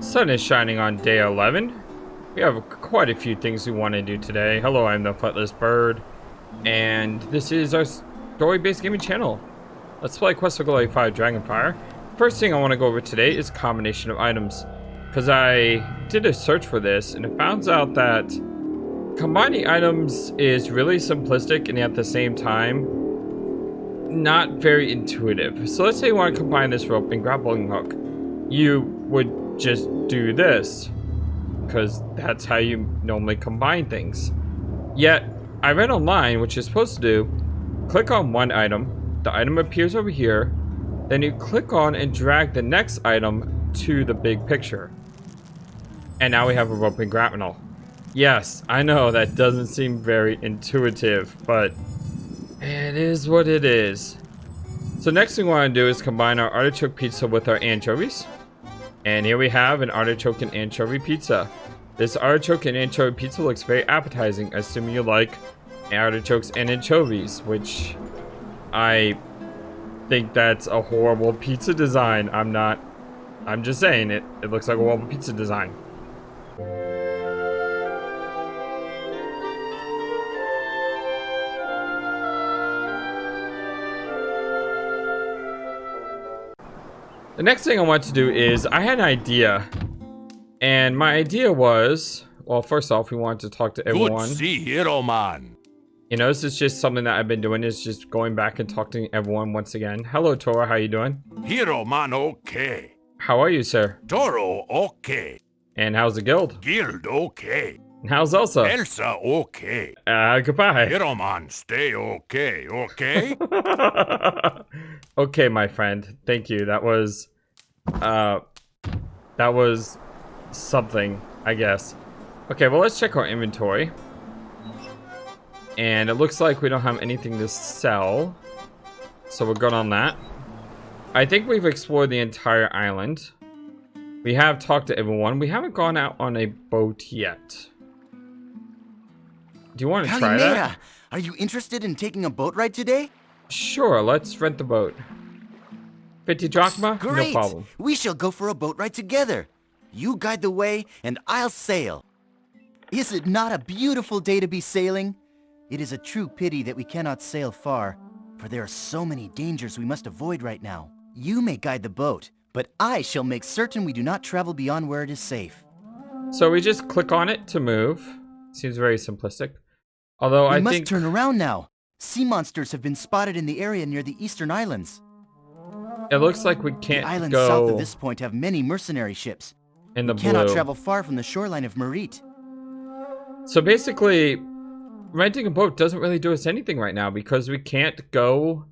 Sun is shining on day 11. We have quite a few things we want to do today. Hello, I'm the FlightlessBird, and this is our story-based gaming channel. Let's play Quest for Glory 5 Dragonfire. First thing I want to go over today is combination of items, because I did a search for this and it found out that combining items is really simplistic and at the same time not very intuitive. So let's say you want to combine this rope and grappling hook. You would just do this, because that's how you normally combine things. Yet, I read online what you're supposed to do: click on one item, the item appears over here, then you click on and drag the next item to the big picture. And now we have a rope and grapnel. Yes, I know that doesn't seem very intuitive, but it is what it is. So next thing we want to do is combine our artichoke pizza with our anchovies. And here we have an artichoke and anchovy pizza. This artichoke and anchovy pizza looks very appetizing, assuming you like artichokes and anchovies, which I think that's a horrible pizza design. I'm just saying it looks like a horrible pizza design. The next thing I want to do is, I had an idea, and my idea was, well, first off, we wanted to talk to everyone. Good see, hero man. You know, this is just something that I've been doing, is just going back and talking to everyone once again. Hello, Toro, how you doing? Hero man, okay. How are you, sir? Toro, okay. And how's the guild? Guild, okay. And how's Elsa? Elsa, okay. Goodbye. Hero man, stay okay, okay? Okay, my friend. Thank you. That was something, I guess. Okay, well, let's check our inventory. And it looks like we don't have anything to sell, so we're good on that. I think we've explored the entire island. We have talked to everyone. We haven't gone out on a boat yet. Do you want to try that? Are you interested in taking a boat ride today? Sure, let's rent the boat. 50 drachma? Great! No problem. We shall go for a boat ride together. You guide the way, and I'll sail. Is it not a beautiful day to be sailing? It is a true pity that we cannot sail far, for there are so many dangers we must avoid right now. You may guide the boat, but I shall make certain we do not travel beyond where it is safe. So we just click on it to move. Seems very simplistic. Although I think... We must turn around now. Sea monsters have been spotted in the area near the eastern islands. It looks like we can't The islands go south of this point have many mercenary ships. in the We cannot blue. travel far from the shoreline of Merit. So basically, renting a boat doesn't really do us anything right now, because we can't go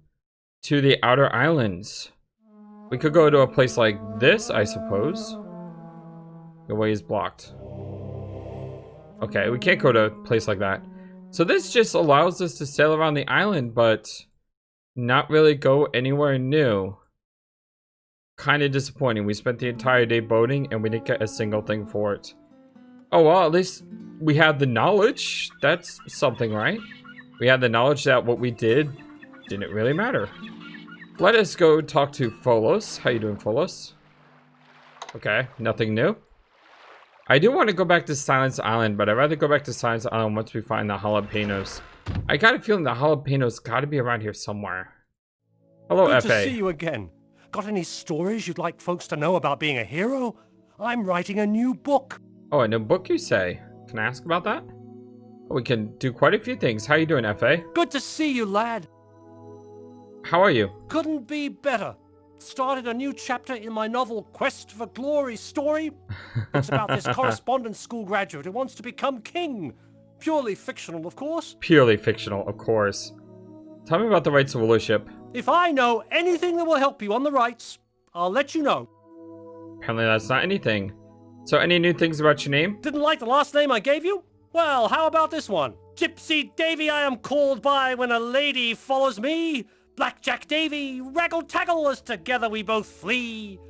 to the outer islands. We could go to a place like this, I suppose. The way is blocked. Okay, we can't go to a place like that. So this just allows us to sail around the island, but not really go anywhere new. Kind of disappointing. We spent the entire day boating and we didn't get a single thing for it. Oh well, at least we had the knowledge. That's something, right? We had the knowledge that what we did didn't really matter. Let us go talk to Folos. How you doing, Folos? Okay, nothing new. I do want to go back to Silence Island, but I'd rather go back to Silence Island once we find the jalapenos. I got a feeling the jalapenos got to be around here somewhere. Hello, Good Faye. to see you again. Got any stories you'd like folks to know about being a hero? I'm writing a new book. Oh, a new book, you say? Can I ask about that? Oh, we can do quite a few things. How you doing, Faye? Good to see you, lad. How are you? Couldn't be better. Started a new chapter in my novel Quest for Glory story. It's about this correspondence school graduate who wants to become king. Purely fictional, of course. Purely fictional, of course. Tell me about the rights of rulership. If I know anything that will help you on the rights, I'll let you know. Apparently that's not anything. So any new things about your name? Didn't like the last name I gave you? Well, how about this one? Gypsy Davy I am called by when a lady follows me. Blackjack Davy, raggle-taggle as together we both flee.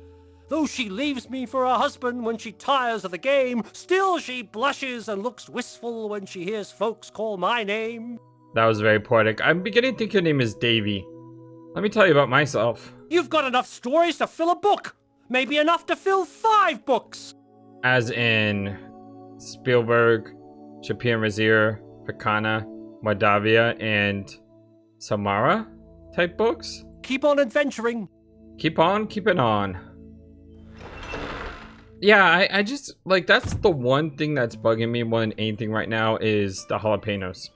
Though she leaves me for her husband when she tires of the game, still she blushes and looks wistful when she hears folks call my name. That was very poetic. I'm beginning to think your name is Davy. Let me tell you about myself. You've got enough stories to fill a book. Maybe enough to fill 5 books. As in Spielburg, Shapier and Rasier, Fricana, Mordavia, and Silmaria type books. Keep on adventuring. Keep on keeping on. Yeah, I just, like, that's the one thing that's bugging me more than anything right now is the jalapenos.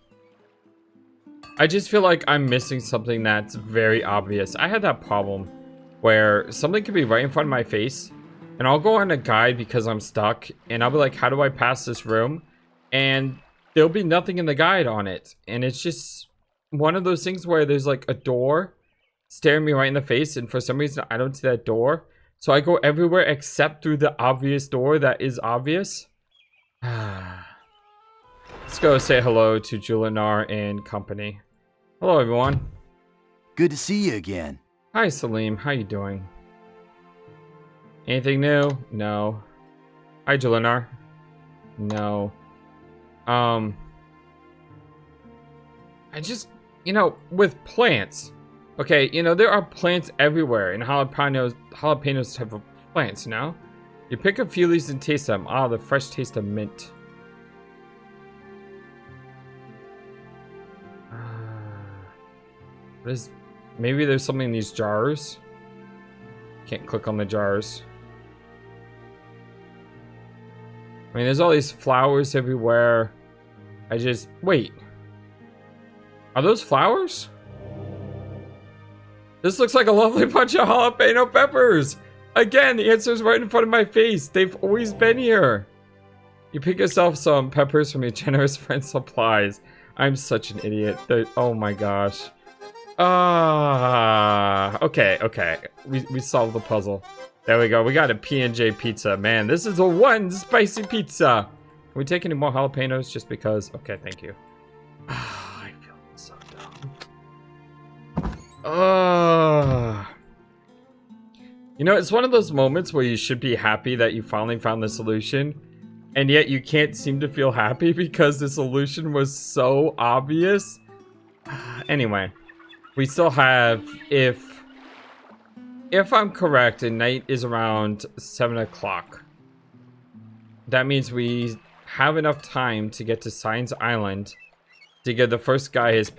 I just feel like I'm missing something that's very obvious. I had that problem where something could be right in front of my face, and I'll go on a guide because I'm stuck, and I'll be like, how do I pass this room? And there'll be nothing in the guide on it. And it's just one of those things where there's like a door staring me right in the face, and for some reason I don't see that door. So I go everywhere except through the obvious door that is obvious. Let's go say hello to Julinar and company. Hello, everyone. Good to see you again. Hi, Salim. How you doing? Anything new? No. Hi, Julinar. No. I just, you know, with plants. Okay, you know, there are plants everywhere in jalapenos type of plants, you know? You pick a few of these and taste them. Ah, the fresh taste of mint. Maybe there's something in these jars. Can't click on the jars. I mean, there's all these flowers everywhere. Wait. Are those flowers? This looks like a lovely bunch of jalapeno peppers. Again, the answer is right in front of my face. They've always been here. You pick yourself some peppers from your generous friend's supplies. I'm such an idiot. Oh my gosh. Okay. We solved the puzzle. There we go. We got a P&J pizza. Man, this is a one spicy pizza. Can we take any more jalapenos just because? Okay, thank you. I feel so dumb. You know, it's one of those moments where you should be happy that you finally found the solution, and yet you can't seem to feel happy because the solution was so obvious. Anyway, we still have, if I'm correct, and night is around 7 o'clock. That means we have enough time to get to Science Island to give the first guy his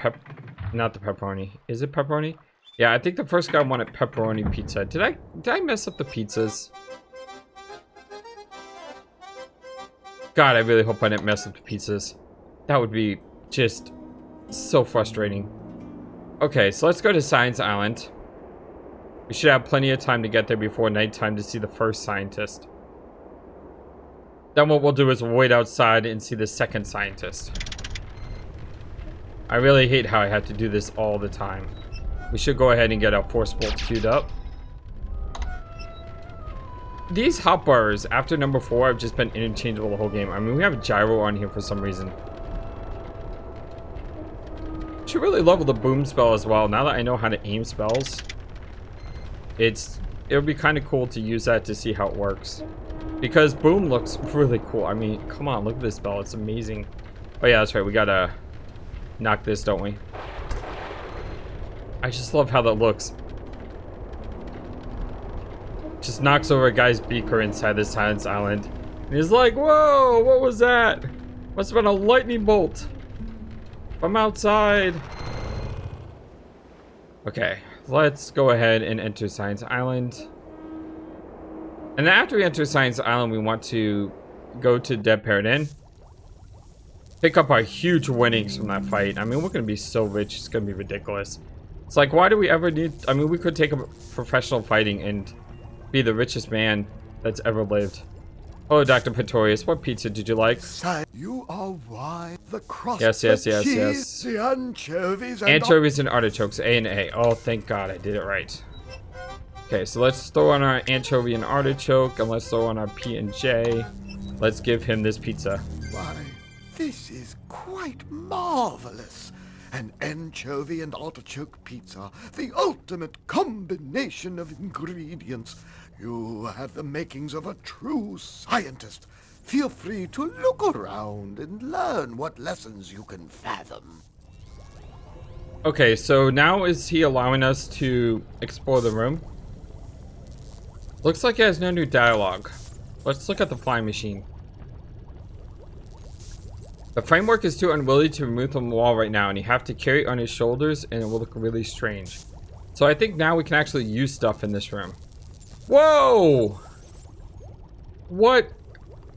not the pepperoni. Is it pepperoni? Yeah, I think the first guy wanted pepperoni pizza. Did I mess up the pizzas? God, I really hope I didn't mess up the pizzas. That would be just so frustrating. Okay, so let's go to Science Island. We should have plenty of time to get there before nighttime to see the first scientist. Then what we'll do is we'll wait outside and see the second scientist. I really hate how I have to do this all the time. We should go ahead and get our force bolt queued up. These hotbars after number 4 have just been interchangeable the whole game. I mean, we have a gyro on here for some reason. Should really level the boom spell as well. Now that I know how to aim spells, it would be kind of cool to use that to see how it works. Because boom looks really cool. I mean, come on, look at this spell. It's amazing. Oh yeah, that's right. We gotta knock this, don't we? I just love how that looks. Just knocks over a guy's beaker inside the Science Island. And he's like, whoa, what was that? Must have been a lightning bolt from outside. Okay, let's go ahead and enter Science Island. And then after we enter Science Island, we want to go to Parrot Inn. Pick up our huge winnings from that fight. I mean, we're going to be so rich. It's going to be ridiculous. It's like, why do we ever need... I mean, we could take up professional fighting and be the richest man that's ever lived. Oh, Dr. Pittorius, what pizza did you like? You are why the crust, Yes. the cheese, the anchovies, and Anchovies and artichokes, A and A. Oh, thank God I did it right. Okay, so let's throw on our anchovy and artichoke, and let's throw on our P&J. Let's give him this pizza. Why, this is quite marvelous. An anchovy and artichoke pizza, the ultimate combination of ingredients. You have the makings of a true scientist. Feel free to look around and learn what lessons you can fathom. Okay, so now is he allowing us to explore the room? Looks like he has no new dialogue. Let's look at the flying machine. The framework is too unwieldy to remove from the wall right now, and you have to carry it on his shoulders, and it will look really strange. So I think now we can actually use stuff in this room. Whoa! What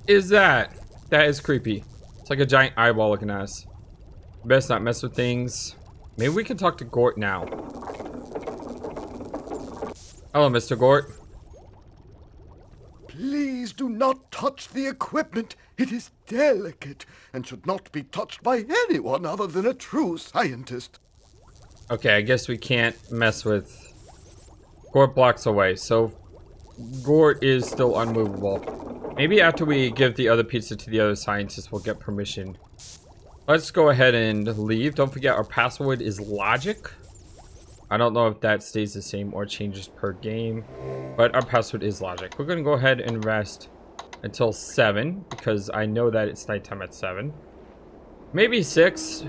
is that? That is creepy. It's like a giant eyeball looking at us. Best not mess with things. Maybe we can talk to Gort now. Hello, Mr. Gort. Please do not touch the equipment. It is delicate and should not be touched by anyone other than a true scientist. Okay, I guess we can't mess with... Gort blocks away, so Gort is still unmovable. Maybe after we give the other pizza to the other scientists, we'll get permission. Let's go ahead and leave. Don't forget our password is logic. I don't know if that stays the same or changes per game, but our password is logic. We're going to go ahead and rest until 7 because I know that it's nighttime at 7. Maybe 6.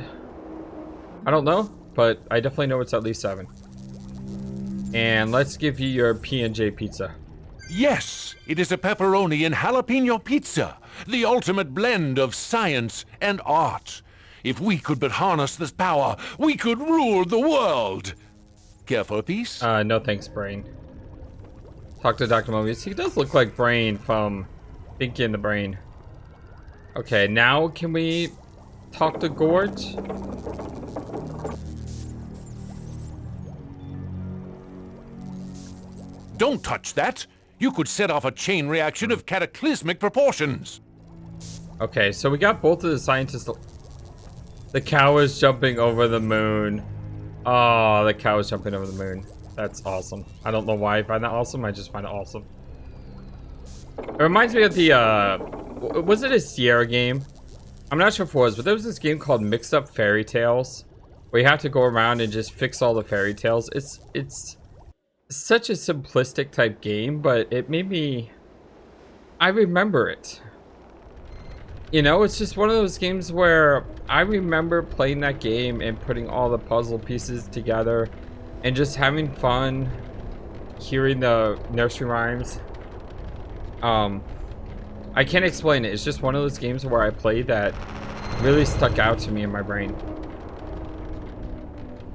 I don't know, but I definitely know it's at least 7. And let's give you your P&J pizza. Yes, it is a pepperoni and jalapeno pizza, the ultimate blend of science and art. If we could but harness this power, we could rule the world. Care for a piece? No thanks, Brain. Talk to Dr. Mobius. He does look like Brain from Pinky and the Brain. Okay, now can we talk to Gort? Don't touch that. You could set off a chain reaction of cataclysmic proportions. Okay, so we got both of the scientists. The cow is jumping over the moon. Oh, the cow is jumping over the moon. That's awesome. I don't know why I find that awesome. I just find it awesome. It reminds me of the, was it a Sierra game? I'm not sure if it was, but there was this game called Mixed Up Fairy Tales, where you have to go around and just fix all the fairy tales. It's such a simplistic type game, but it made me... I remember it. You know, it's just one of those games where I remember playing that game and putting all the puzzle pieces together and just having fun hearing the nursery rhymes. I can't explain it. It's just one of those games where I played that really stuck out to me in my brain.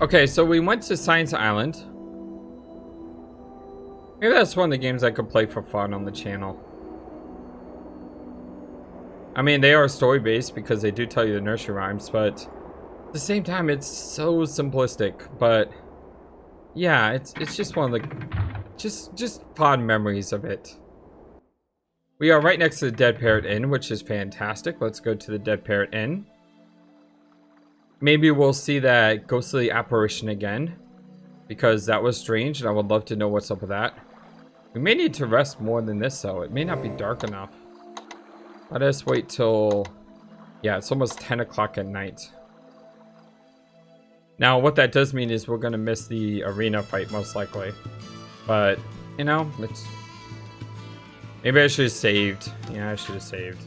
Okay, so we went to Science Island. Maybe that's one of the games I could play for fun on the channel. I mean, they are story-based because they do tell you the nursery rhymes, but at the same time, it's so simplistic. But yeah, it's just one of the just fond memories of it. We are right next to the Dead Parrot Inn, which is fantastic. Let's go to the Dead Parrot Inn. Maybe we'll see that ghostly apparition again, because that was strange, and I would love to know what's up with that. We may need to rest more than this, though. It may not be dark enough. Let us wait till... Yeah, it's almost 10 o'clock at night. Now, what that does mean is we're going to miss the arena fight, most likely. But, you know, it's... Maybe I should have saved. Yeah, I should have saved.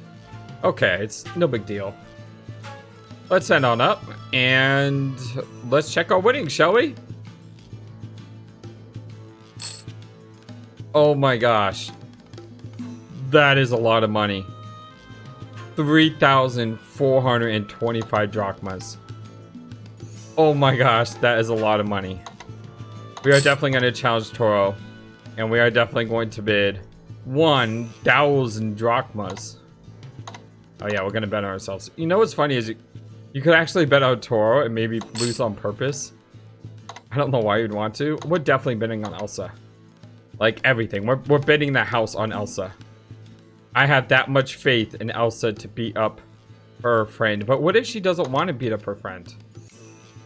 Okay, it's no big deal. Let's head on up, and let's check our winnings, shall we? Oh my gosh. That is a lot of money. 3,425 drachmas. Oh my gosh, that is a lot of money. We are definitely going to challenge Toro. And we are definitely going to bid 1,000 drachmas. Oh yeah, we're going to bet on ourselves. You know what's funny is you could actually bet on Toro and maybe lose on purpose. I don't know why you'd want to. We're definitely betting on Elsa. Like everything. We're betting the house on Elsa. I have that much faith in Elsa to beat up her friend. But what if she doesn't want to beat up her friend?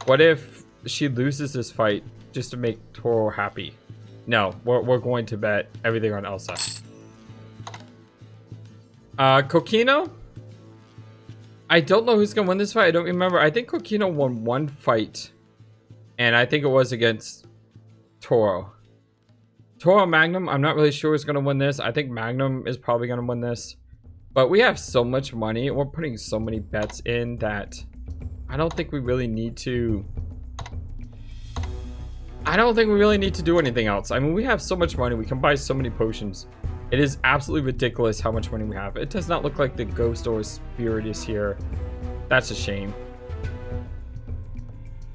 What if she loses this fight just to make Toro happy? No, we're going to bet everything on Elsa. Coquino? I don't know who's going to win this fight. I don't remember. I think Coquino won one fight. And I think it was against Toro. Toro Magnum, I'm not really sure who's going to win this. I think Magnum is probably going to win this. But we have so much money. We're putting so many bets in that I don't think we really need to... I don't think we really need to do anything else. I mean, we have so much money. We can buy so many potions. It is absolutely ridiculous how much money we have. It does not look like the ghost or spirit is here. That's a shame.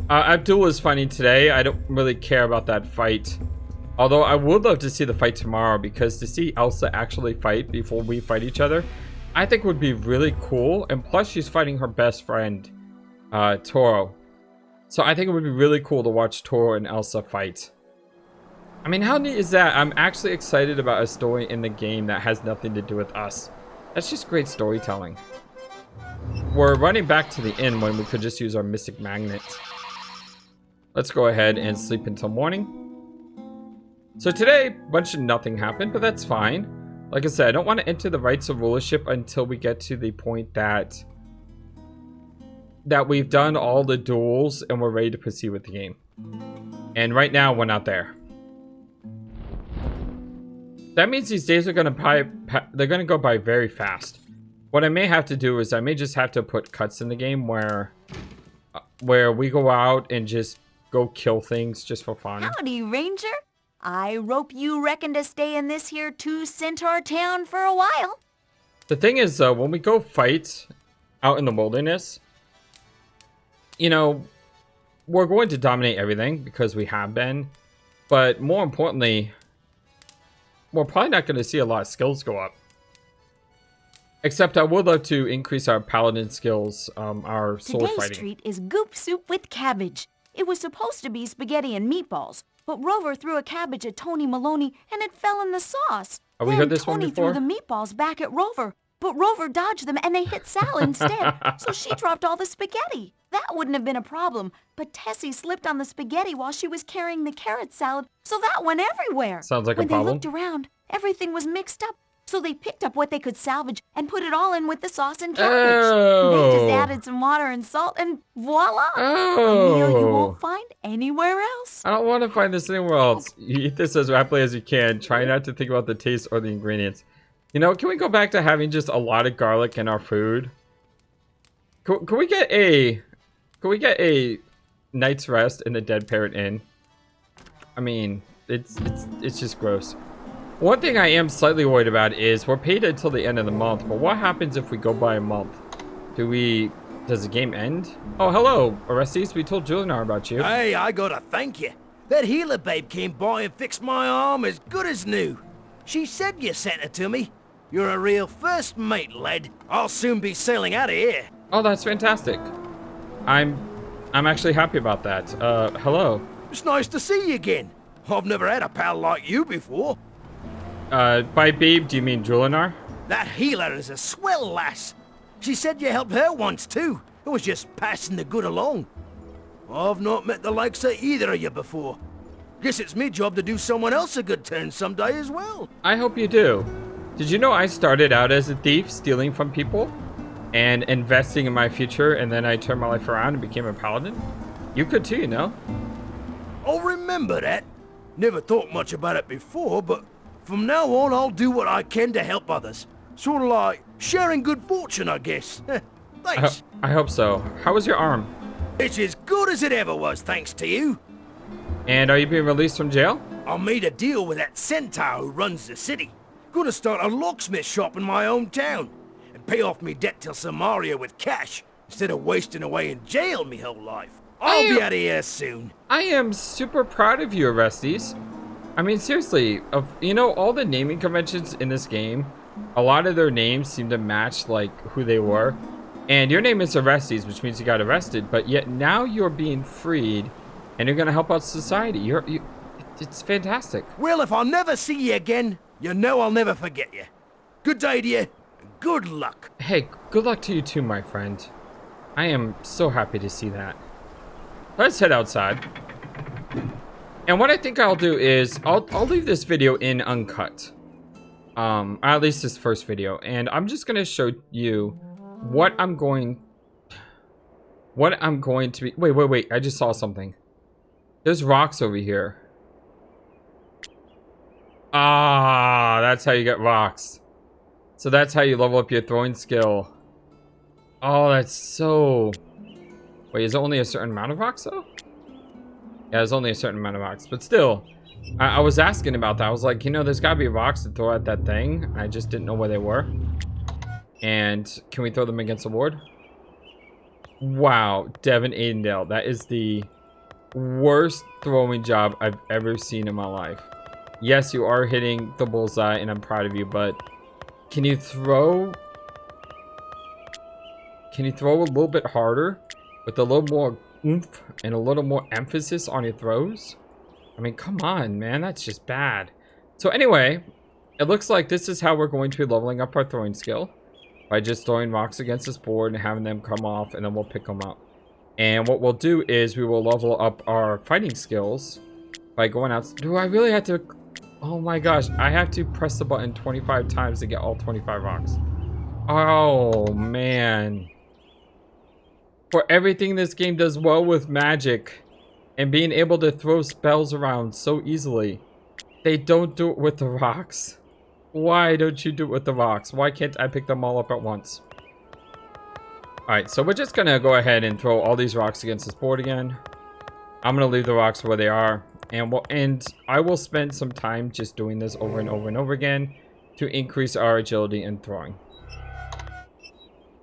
Abdul is fighting today. I don't really care about that fight. Although I would love to see the fight tomorrow, because to see Elsa actually fight before we fight each other, I think would be really cool. And plus she's fighting her best friend, Toro. So I think it would be really cool to watch Toro and Elsa fight. I mean, how neat is that? I'm actually excited about a story in the game that has nothing to do with us. That's just great storytelling. We're running back to the inn when we could just use our mystic magnet. Let's go ahead and sleep until morning. So today, a bunch of nothing happened, but that's fine. Like I said, I don't want to enter the rights of rulership until we get to the point that we've done all the duels and we're ready to proceed with the game. And right now, we're not there. That means these days are they're gonna go by very fast. What I may have to do is I may just have to put cuts in the game where we go out and just go kill things just for fun. Howdy, Ranger. I rope you reckon to stay in this here 2-centaur town for a while. The thing is, though, when we go fight out in the wilderness, you know, we're going to dominate everything because we have been. But more importantly, we're probably not going to see a lot of skills go up. Except I would love to increase our paladin skills, our sword Today's fighting. treat is goop soup with cabbage. It was supposed to be spaghetti and meatballs, but Rover threw a cabbage at Tony Maloney and it fell in the sauce. Have we Then heard this one Tony before? threw the meatballs back at Rover, but Rover dodged them and they hit Sal instead, so she dropped all the spaghetti. That wouldn't have been a problem, but Tessie slipped on the spaghetti while she was carrying the carrot salad, so that went everywhere. Sounds like a when problem. When they looked around, everything was mixed up, so they picked up what they could salvage and put it all in with the sauce and cabbage. They just added some water and salt and voila! A meal you won't find anywhere else. I don't want to find this anywhere else. You eat this as rapidly as you can. Try not to think about the taste or the ingredients. You know, can we go back to having just a lot of garlic in our food? Can we get a night's rest in the Dead Parrot Inn? I mean, it's just gross. One thing I am slightly worried about is we're paid until the end of the month, but what happens if we go by a month? Does the game end? Oh, hello, Arrestees. We told Julianar about you. Hey, I gotta thank you. That healer babe came by and fixed my arm as good as new. She said you sent her to me. You're a real first mate, lad. I'll soon be sailing out of here. Oh, that's fantastic. I'm actually happy about that. Hello. It's nice to see you again. I've never had a pal like you before. By babe, do you mean Julianar? That healer is a swell lass. She said you helped her once too. It was just passing the good along. I've not met the likes of either of you before. Guess it's me job to do someone else a good turn someday as well. I hope you do. Did you know I started out as a thief, stealing from people and investing in my future, and then I turned my life around and became a paladin? You could too, you know? I'll remember that. Never thought much about it before, but from now on I'll do what I can to help others. Sort of like sharing good fortune, I guess. Thanks. I hope so. How was your arm? It's as good as it ever was, thanks to you. And are you being released from jail? I made a deal with that centaur who runs the city. Gonna start a locksmith shop in my hometown and pay off me debt till Silmaria with cash instead of wasting away in jail me whole life. I'll be out of here soon. I am super proud of you, Arrestees. I mean, seriously, you know, all the naming conventions in this game, a lot of their names seem to match, like, who they were. And your name is Arrestees, which means you got arrested, but yet now you're being freed, and you're gonna help out society. It's fantastic. Well, if I'll never see you again, you know I'll never forget you. Good day to you, and good luck. Hey, good luck to you too, my friend. I am so happy to see that. Let's head outside. And what I think I'll do is I'll leave this video in uncut. Or at least this first video, and I'm just gonna show you what I'm going to be. Wait, I just saw something. There's rocks over here. Ah, that's how you get rocks. So that's how you level up your throwing skill. Oh, that's so... Wait, is it only a certain amount of rocks, though? Yeah, there's only a certain amount of rocks. But still, I was asking about that. I was like, you know, there's gotta be rocks to throw at that thing. I just didn't know where they were. And can we throw them against the ward? Wow, Devon Aidendale. That is the worst throwing job I've ever seen in my life. Yes, you are hitting the bullseye, and I'm proud of you, but can you throw... Can you throw a little bit harder with a little more oomph and a little more emphasis on your throws? I mean, come on, man. That's just bad. So anyway, it looks like this is how we're going to be leveling up our throwing skill. By just throwing rocks against this board and having them come off, and then we'll pick them up. And what we'll do is we will level up our fighting skills by going out. Do I really have to... Oh my gosh, I have to press the button 25 times to get all 25 rocks. Oh, man. For everything this game does well with magic and being able to throw spells around so easily, they don't do it with the rocks. Why don't you do it with the rocks? Why can't I pick them all up at once? Alright, so we're just gonna go ahead and throw all these rocks against this board again. I'm gonna leave the rocks where they are. And I will spend some time just doing this over and over and over again to increase our agility in throwing.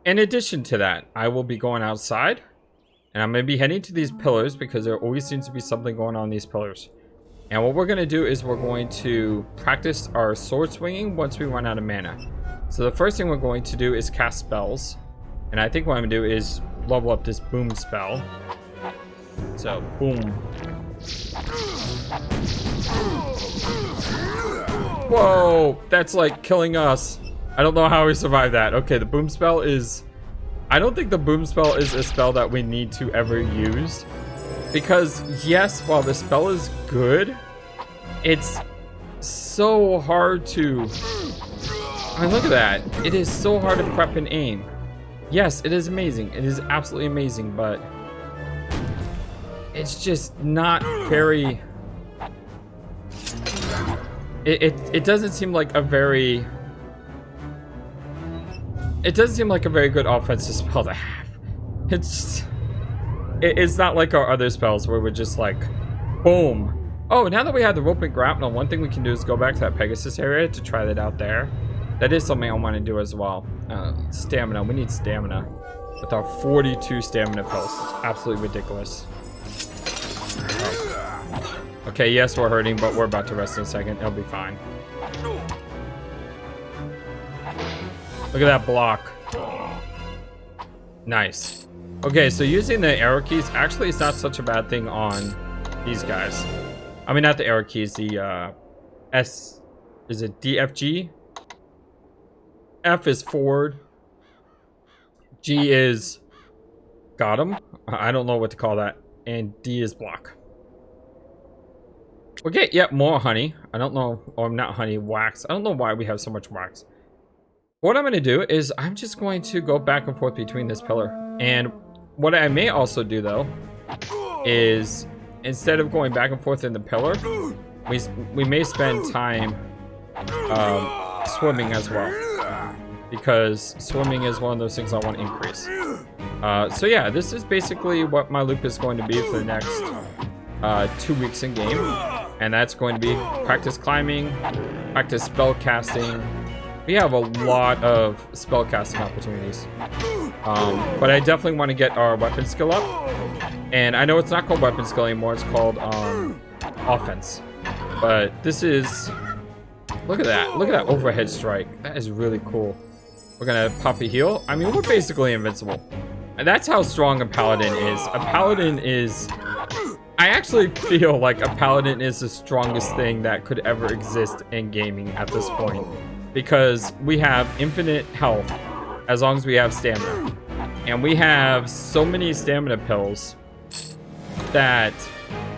In addition to that, I will be going outside. And I'm gonna be heading to these pillars because there always seems to be something going on these pillars. And what we're going to do is we're going to practice our sword swinging once we run out of mana. So the first thing we're going to do is cast spells. And I think what I'm going to do is level up this boom spell. So, boom. Whoa! That's like killing us. I don't know how we survived that. Okay, the boom spell is... I don't think the boom spell is a spell that we need to ever use. Because, yes, while the spell is good, it's so hard to... I mean, look at that. It is so hard to prep and aim. Yes, it is amazing. It is absolutely amazing, but... it's just not very... It doesn't seem like a very... It doesn't seem like a very good offensive spell to have. It's... It's not like our other spells where we're just like, boom. Oh, now that we have the rope and grapnel, one thing we can do is go back to that Pegasus area to try that out there. That is something I want to do as well. Stamina. We need stamina. With our 42 stamina pills. It's absolutely ridiculous. Oh. Okay, yes, we're hurting, but we're about to rest in a second. It'll be fine. Look at that block. Nice. Okay, so using the arrow keys, actually it's not such a bad thing on these guys. I mean, not the arrow keys, the S, is it DFG? F is forward. G is got him. I don't know what to call that. And D is block. Okay, yep, more honey. I don't know, or not honey, wax. I don't know why we have so much wax. What I'm going to do is I'm just going to go back and forth between this pillar. And what I may also do, though, is instead of going back and forth in the pillar, we may spend time swimming as well. Because swimming is one of those things I want to increase. So yeah, this is basically what my loop is going to be for the next 2 weeks in game. And that's going to be practice climbing, practice spell casting. We have a lot of spell casting opportunities. But I definitely want to get our weapon skill up. And I know it's not called weapon skill anymore, it's called offense. But this is... Look at that. Look at that overhead strike. That is really cool. We're gonna pop a heal. I mean, we're basically invincible. And that's how strong a paladin is. A paladin is... I actually feel like a paladin is the strongest thing that could ever exist in gaming at this point. Because we have infinite health as long as we have stamina. And we have so many stamina pills that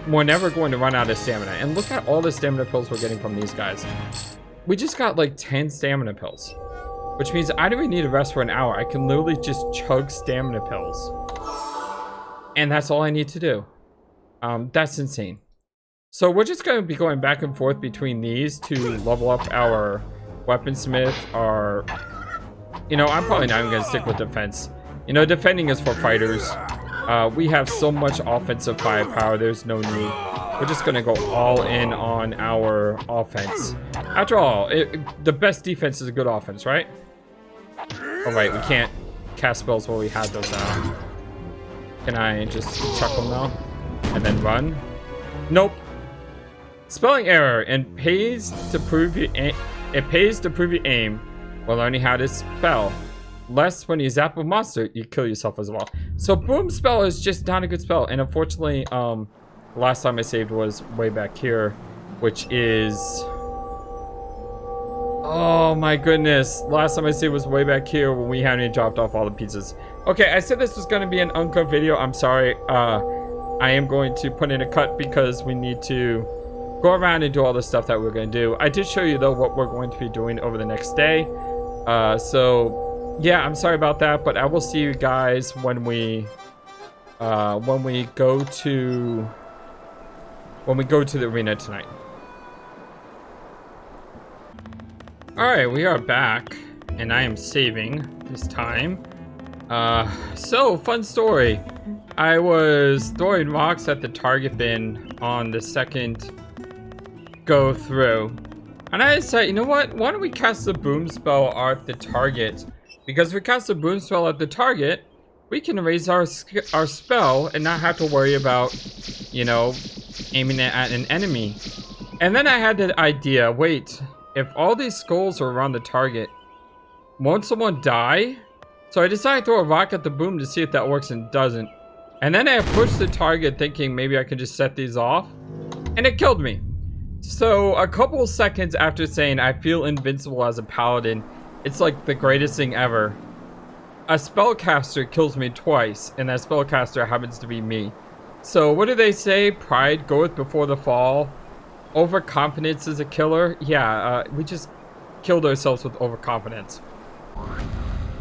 we're never going to run out of stamina. And look at all the stamina pills we're getting from these guys. We just got like 10 stamina pills. Which means I don't even need to rest for an hour. I can literally just chug stamina pills. And that's all I need to do. That's insane. So we're just going to be going back and forth between these to level up our weaponsmith, our... You know, I'm probably not even going to stick with defense. You know, defending is for fighters. We have so much offensive firepower, there's no need. we're just gonna go all in on our offense. After all, the best defense is a good offense, right? Oh right, we can't cast spells while we had those out. Can I just chuck them now? And then run? Nope. Spelling error. It pays to prove you aim while learning how to spell. Less when you zap a monster, you kill yourself as well. So boom spell is just not a good spell. And unfortunately, last time I saved was way back here, which is... Oh my goodness. Last time I saved was way back here when we hadn't dropped off all the pizzas. Okay, I said this was going to be an uncut video. I'm sorry. I am going to put in a cut because we need to go around and do all the stuff that we're going to do. I did show you, though, what we're going to be doing over the next day. So, yeah, I'm sorry about that, but I will see you guys when we go to the arena tonight. Alright, we are back, and I am saving this time. So, fun story. I was throwing rocks at the target bin on the second go through. And I decided, you know what? Why don't we cast the boom spell at the target? Because if we cast the boom spell at the target, we can raise our spell and not have to worry about, you know, aiming it at an enemy. And then I had the idea, wait, if all these skulls are around the target, won't someone die? So I decided to throw a rock at the boom to see if that works, and it doesn't. And then I approached the target thinking maybe I could just set these off, and it killed me. So a couple seconds after saying I feel invincible as a paladin, it's like the greatest thing ever, a spellcaster kills me twice, and that spellcaster happens to be me. So what do they say? Pride goeth before the fall. Overconfidence is a killer. Yeah, we just killed ourselves with overconfidence.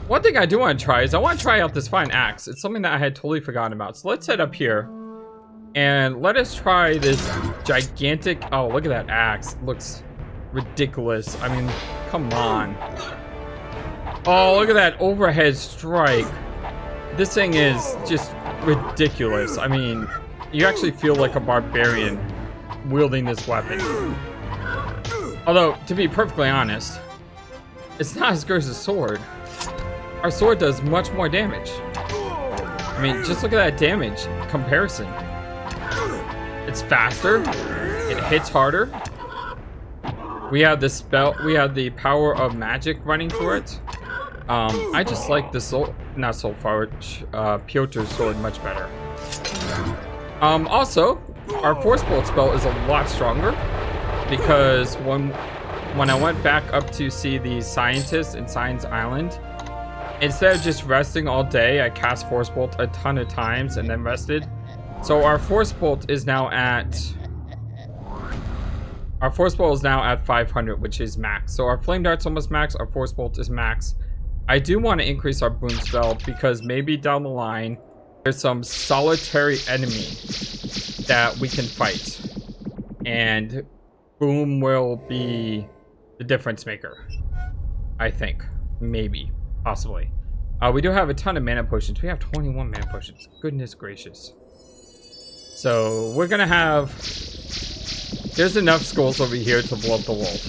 One thing I do want to try is I want to try out this fine axe. It's something that I had totally forgotten about. So let's head up here and let us try this gigantic... Oh, look at that axe. It looks ridiculous. I mean, come on. Oh, look at that overhead strike. This thing is just ridiculous. I mean, you actually feel like a barbarian wielding this weapon. Although, to be perfectly honest, it's not as good as a sword. Our sword does much more damage. I mean, just look at that damage comparison. It's faster. It hits harder. We have the spell. We have the power of magic running through it. I just like the Piotr's sword much better. Also, our force bolt spell is a lot stronger because when I went back up to see the scientists in Science Island, instead of just resting all day, I cast Force Bolt a ton of times and then rested. So our Force Bolt is now at... Our Force Bolt is now at 500, which is max. So our Flame Dart's almost max, our Force Bolt is max. I do want to increase our Boom spell because maybe down the line, there's some solitary enemy that we can fight. And Boom will be the difference maker. I think. Maybe. Possibly. We do have a ton of mana potions. We have 21 mana potions. Goodness gracious. So we're gonna have... There's enough skulls over here to blow up the world.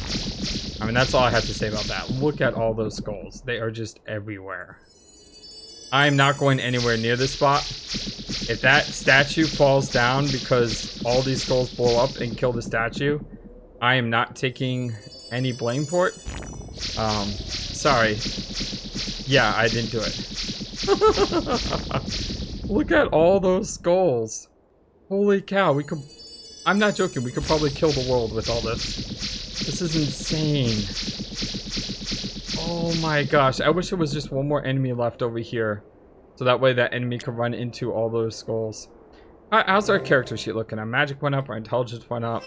I mean, that's all I have to say about that. Look at all those skulls. They are just everywhere. I'm not going anywhere near this spot. If that statue falls down because all these skulls blow up and kill the statue, I am not taking any blame for it. Sorry. Yeah, I didn't do it. Look at all those skulls. Holy cow, we could... I'm not joking, we could probably kill the world with all this. This is insane. Oh my gosh, I wish there was just one more enemy left over here. So that way that enemy could run into all those skulls. How's our character sheet looking? Our magic went up, our intelligence went up.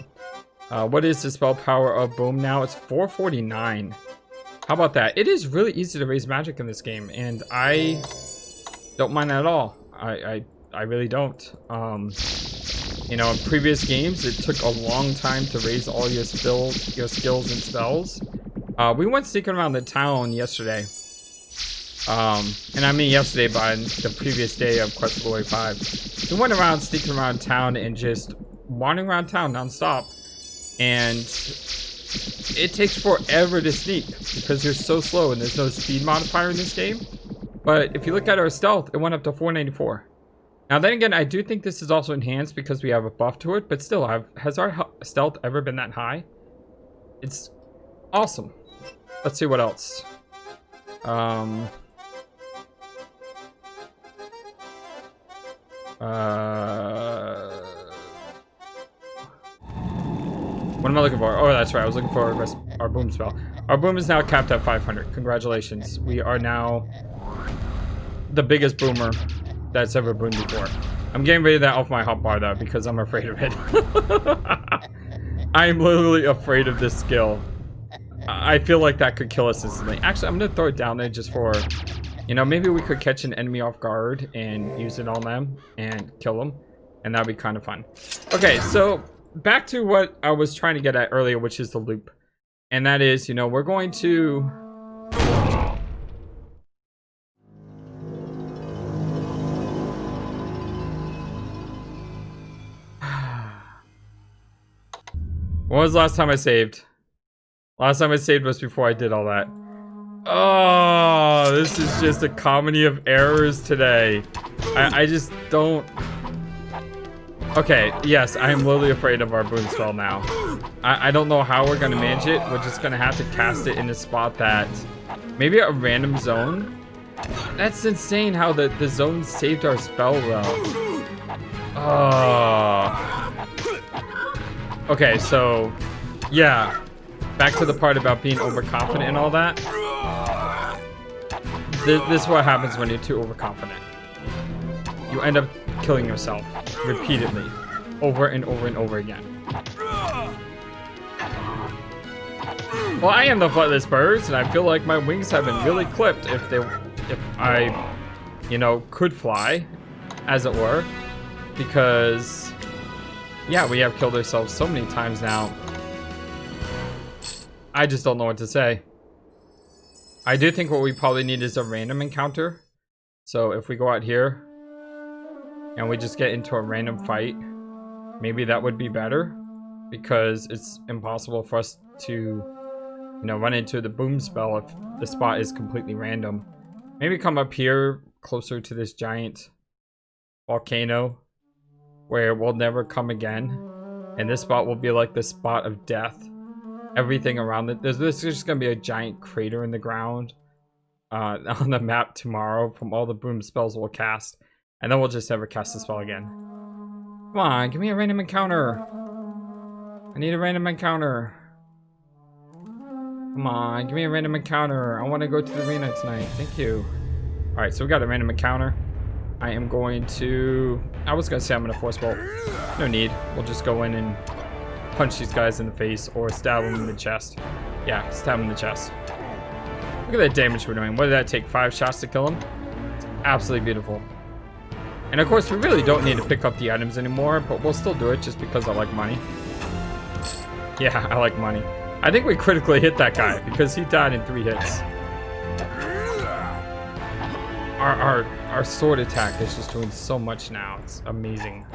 What is the spell power of Boom now? It's 449. How about that? It is really easy to raise magic in this game, and I don't mind that at all. I really don't. You know, in previous games, it took a long time to raise all your skills and spells. We went sneaking around the town yesterday. And I mean yesterday, by the previous day of Quest for Glory 5. We went around sneaking around town and just wandering around town non-stop, and it takes forever to sneak because you're so slow and there's no speed modifier in this game. But if you look at our stealth, it went up to 494. Now then again, I do think this is also enhanced because we have a buff to it, but still, has our stealth ever been that high? It's awesome. Let's see what else. What am I looking for? Oh, that's right. I was looking for our boom spell. Our boom is now capped at 500. Congratulations. We are now the biggest boomer that's ever boomed before. I'm getting rid of that off my hotbar though because I'm afraid of it. I am literally afraid of this skill. I feel like that could kill us instantly. Actually, I'm going to throw it down there just for, you know, maybe we could catch an enemy off guard and use it on them and kill them. And that'd be kind of fun. Okay, so back to what I was trying to get at earlier, which is the loop. And that is, you know, we're going to... When was the last time I saved? Last time I saved was before I did all that. Oh, this is just a comedy of errors today. I just don't... Okay, yes, I am literally afraid of our boom spell now. I don't know how we're gonna manage it. We're just gonna have to cast it in a spot that... Maybe a random zone? That's insane how the zone saved our spell though. Oh. Okay, so... Yeah. Back to the part about being overconfident and all that. This is what happens when you're too overconfident. You end up killing yourself repeatedly, over and over and over again. Well, I am the Flightless Birds, and I feel like my wings have been really clipped if I, you know, could fly, as it were, because, yeah, we have killed ourselves so many times now. I just don't know what to say. I do think what we probably need is a random encounter. So if we go out here and we just get into a random fight, maybe that would be better, because it's impossible for us to, you know, run into the boom spell if the spot is completely random. Maybe come up here closer to this giant volcano where we'll never come again, and this spot will be like the spot of death. Everything around it, there's just gonna be a giant crater in the ground on the map tomorrow from all the boom spells we'll cast, and then we'll just never cast the spell again. Come on, give me a random encounter. I need a random encounter. Come on, give me a random encounter. I want to go to the arena tonight. Thank you. All right, so we got a random encounter. I am going to... I was gonna say I'm gonna force bolt. No need. We'll just go in and punch these guys in the face or stab them in the chest. Yeah, stab them in the chest. Look at that damage we're doing. What did that take? 5 shots to kill him? It's absolutely beautiful. And of course, we really don't need to pick up the items anymore, but we'll still do it just because I like money. Yeah, I like money. I think we critically hit that guy because he died in 3 hits. Our sword attack is just doing so much now. It's amazing.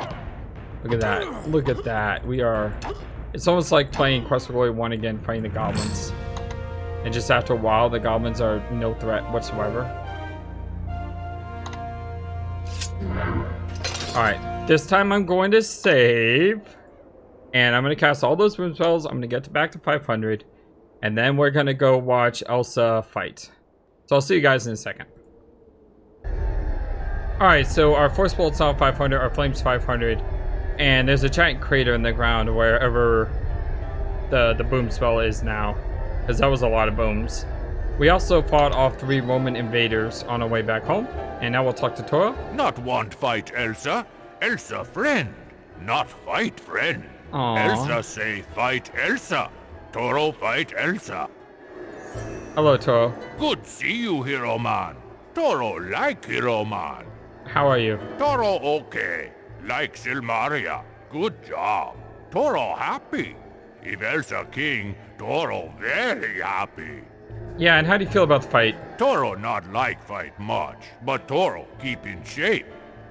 Look at that. Look at that. We are... It's almost like playing Quest for Glory 1 again, fighting the goblins. And just after a while, the goblins are no threat whatsoever. Alright, this time I'm going to save. And I'm going to cast all those boom spells. I'm going to get back to 500. And then we're going to go watch Elsa fight. So I'll see you guys in a second. Alright, so our force bolt's now 500, our flame's 500. And there's a giant crater in the ground wherever the boom spell is now. Because that was a lot of booms. We also fought off 3 Roman invaders on our way back home. And now we'll talk to Toro. Not want fight, Elsa. Elsa friend. Not fight friend. Aww. Elsa say fight Elsa. Toro fight Elsa. Hello, Toro. Good see you, hero man. Toro like hero man. How are you? Toro okay. Like Silmaria. Good job. Toro happy. If Elsa king, Toro very happy. Yeah, and how do you feel about the fight? Toro not like fight much, but Toro keep in shape.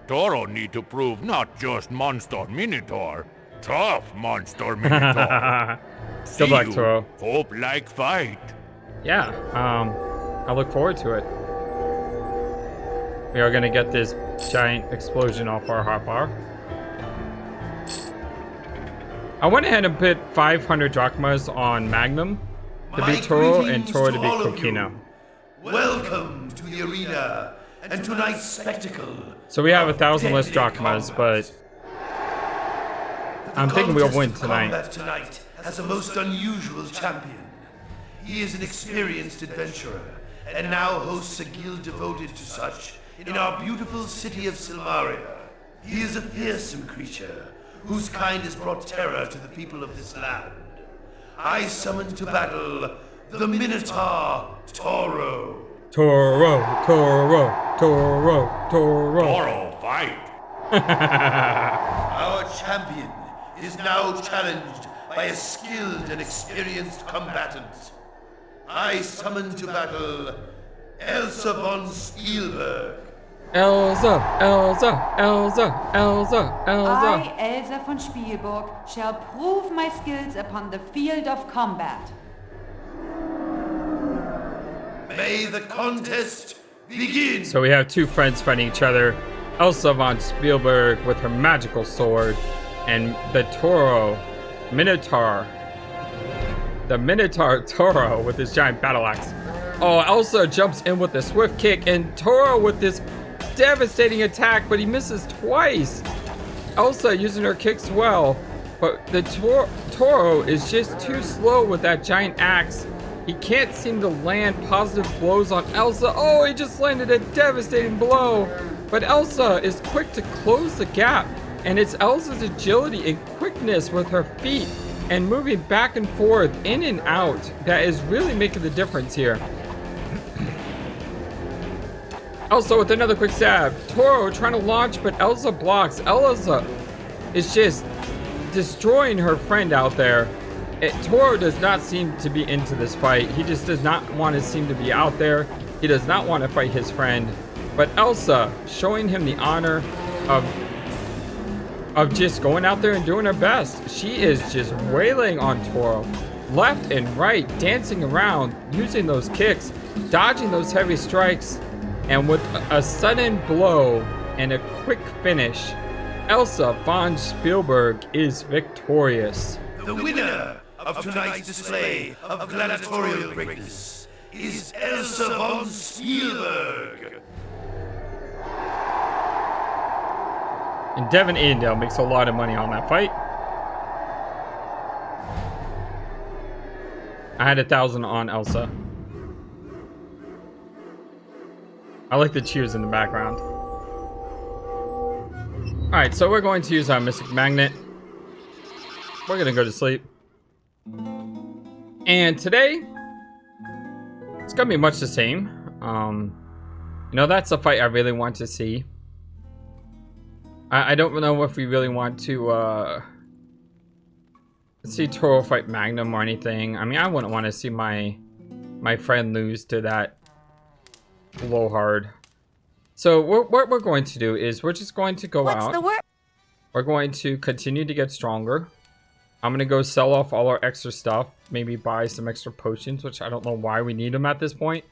Toro need to prove not just monster minotaur, Tough monster minotaur. Good luck, Toro. Hope like fight. Yeah, I look forward to it. We are gonna get this giant explosion off our hotbar. I went ahead and put 500 drachmas on Magnum to be Toro and Toro to be Fricana. Welcome to the arena and tonight's spectacle. So we have 1,000 less drachmas, but I'm thinking we'll win tonight. Tonight has a most unusual champion. He is an experienced adventurer and now hosts a guild devoted to such in our beautiful city of Silmaria. He is a fearsome creature whose kind has brought terror to the people of this land. I summon to battle the Minotaur Toro. Toro, Toro, Toro, Toro. Toro, fight. Our champion is now challenged by a skilled and experienced combatant. I summon to battle Elsa von Spielburg. Elsa, Elsa, Elsa, Elsa, Elsa. I, Elsa von Spielburg, shall prove my skills upon the field of combat. May the contest begin! So we have two friends fighting each other. Elsa von Spielburg with her magical sword, and the Toro, Minotaur. The Minotaur Toro with his giant battle axe. Oh, Elsa jumps in with a swift kick, and Toro with this devastating attack, but he misses twice. Elsa using her kicks well, but the Toro is just too slow with that giant axe. He can't seem to land positive blows on Elsa. Oh, he just landed a devastating blow. But Elsa is quick to close the gap, and it's Elsa's agility and quickness with her feet and moving back and forth, in and out, that is really making the difference here. Elsa with another quick stab. Toro trying to launch, but Elsa blocks. Elsa is just destroying her friend out there. Toro does not seem to be into this fight. He just does not want to seem to be out there. He does not want to fight his friend. But Elsa showing him the honor of just going out there and doing her best. She is just wailing on Toro. Left and right, dancing around, using those kicks, dodging those heavy strikes. And with a sudden blow and a quick finish, Elsa von Spielburg is victorious. The winner of tonight's display of gladiatorial greatness is Elsa von Spielburg. And Devon Aidendale makes a lot of money on that fight. I had 1,000 on Elsa. I like the cheers in the background. Alright, so we're going to use our Mystic Magnet. We're going to go to sleep. And today, it's going to be much the same. You know, that's a fight I really want to see. I don't know if we really want to see Toro fight Magnum or anything. I mean, I wouldn't want to see my friend lose to that blowhard. So what we're going to do is we're just going to go out. We're going to continue to get stronger. I'm going to go sell off all our extra stuff. Maybe buy some extra potions, which I don't know why we need them at this point.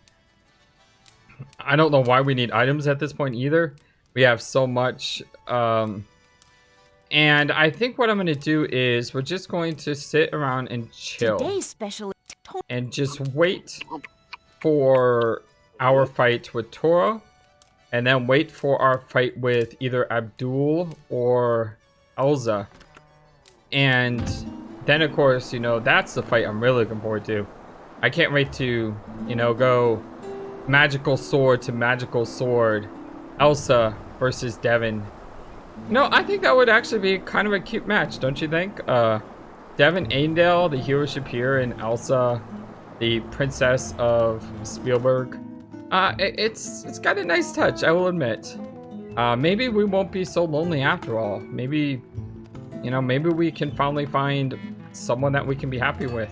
I don't know why we need items at this point either. We have so much. And I think what I'm going to do is we're just going to sit around and chill. And just wait for our fight with Toro. And then wait for our fight with either Abdul or Elsa. And then, of course, you know, that's the fight I'm really looking forward to. I can't wait to, you know, go magical sword to magical sword. Elsa versus Devon. No, I think that would actually be kind of a cute match, don't you think? Devon Aidendale, the hero Shapier, and Elsa, the princess of Spielburg. It's got a nice touch, I will admit. Maybe we won't be so lonely after all. Maybe, you know, maybe we can finally find someone that we can be happy with.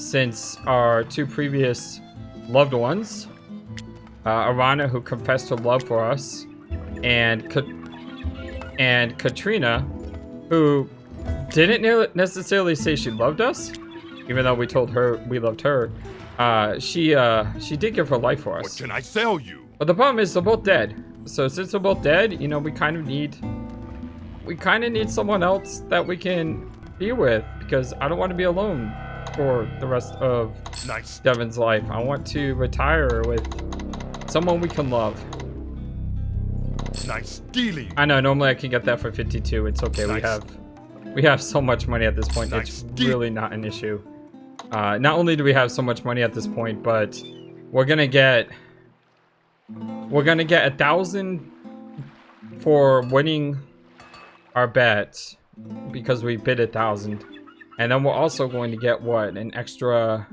Since our two previous loved ones, Erana, who confessed her love for us, and Katrina, who didn't necessarily say she loved us, even though we told her we loved her. She did give her life for us. What can I sell you? But the problem is they're both dead. So since they're both dead, you know, we kind of need someone else that we can be with, because I don't want to be alone for the rest of Devon's life. I want to retire with someone we can love. Nice dealing. I know, normally I can get that for 52. It's okay. We have so much money at this point. It's really not an issue. Not only do we have so much money at this point, but we're gonna get 1,000 for winning our bet, because we bid 1,000, and then we're also going to get what, an extra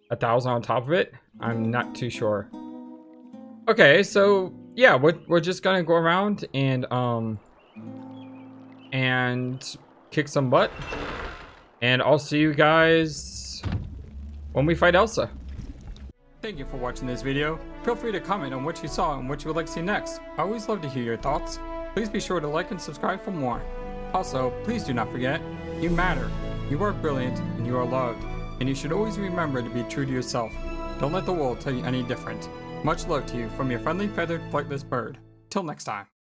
1,000 on top of it. I'm not too sure. Okay, so yeah, we're just gonna go around and kick some butt, and I'll see you guys when we fight Elsa. Thank you for watching this video. Feel free to comment on what you saw and what you would like to see next. I always love to hear your thoughts. Please be sure to like and subscribe for more. Also, please do not forget, you matter, you are brilliant, and you are loved. And you should always remember to be true to yourself. Don't let the world tell you any different. Much love to you from your friendly feathered flightless bird. Till next time.